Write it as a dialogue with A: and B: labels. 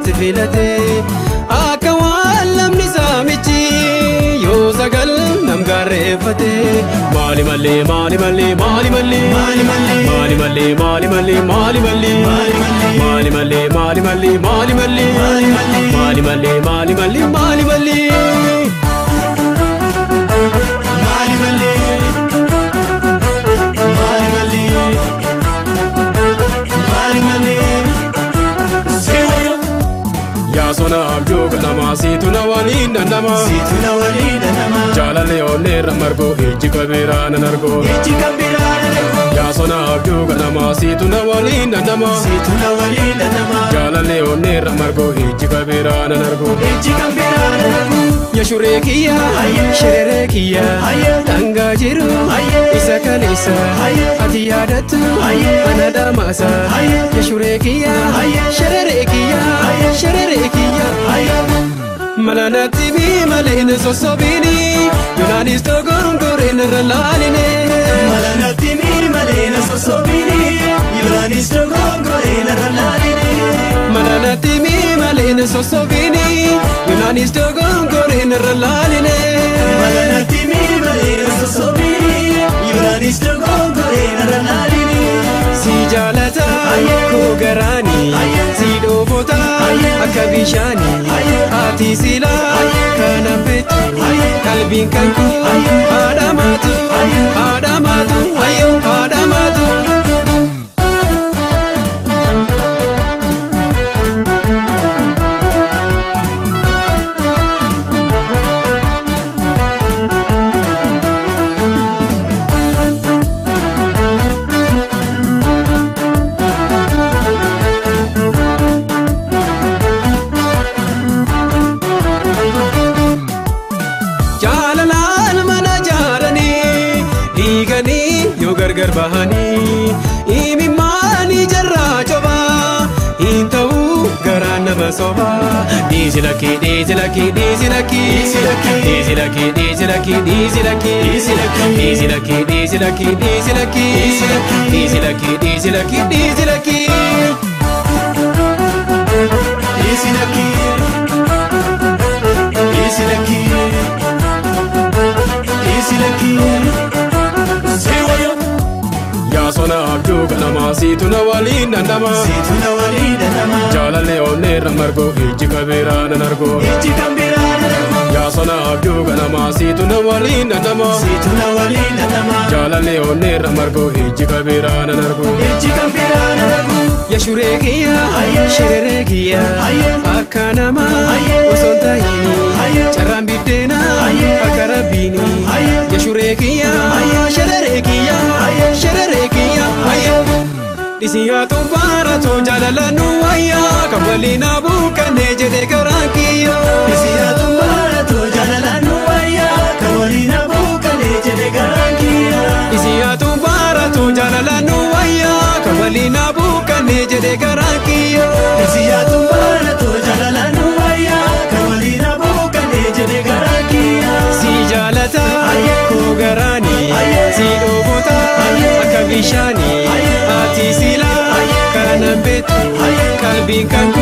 A: natti filate akka waan lamni saamichi yoo sagal nam gaarreeffate maali malee maali malee maali malee maali malee maali malee maali malee maali malee maali malee maali malee maali malee maali malee maali malee maali malee Sona abjoo ganama situna waliin dandama jaalale onne ramargo ejji kabira nanargo yaa sona abjoo ganama situna waliin dandama jaalale onne ramargo ejji kabira nanargo ya shurekiya sherekiya tanga jiru isa kalisa ati yaadatu anada masa ya shurekiya sherekiya Malanati mi malene sosobini Yunanis to gongore naralalini Malanati mi malene sosobini Yunanis to gongore naralalini Malanati mi malene sosobini Yunanis to gongore naralalini Malanati mi malene sosobini Yunanis to gongore naralalini Si jalata ko garani si dobota akabishani ati sila kana petu kalbin kanku adamatu adamatu ayo adamatu gargar bahani imi mani jarra choba intau garana basoba dizilaki dizilaki dizilaki dizilaki dizilaki dizilaki dizilaki dizilaki dizilaki dizilaki dizilaki dizilaki dizilaki dizilaki dizilaki Sona abjoo ganama situna waliin dandama jaalale onne ramargo ejji kabira nanargo yaa sona abjoo ganama situna waliin dandama jaalale onne ramargo ejji kabira nanargo ya shurekiya sherekiya akka nama osoo ta'ini carraan biddeenaa akka rabbiini ya shurekiya sherekiya sherekiya Isiya tumbara to jalala nuwaya Kamalina bukane jede garankiyo Isiya tumbara to jalala nuwaya Kamalina bukane jede garankiyo Isiya tumbara to jalala nuwaya Kamalina bukane jede garankiyo Isiya tumbara to jalala nuwaya Kamalina bukane jede garankiyo Si jalata ko garani Si dobota akabishani ati sila kana betu kalbin kan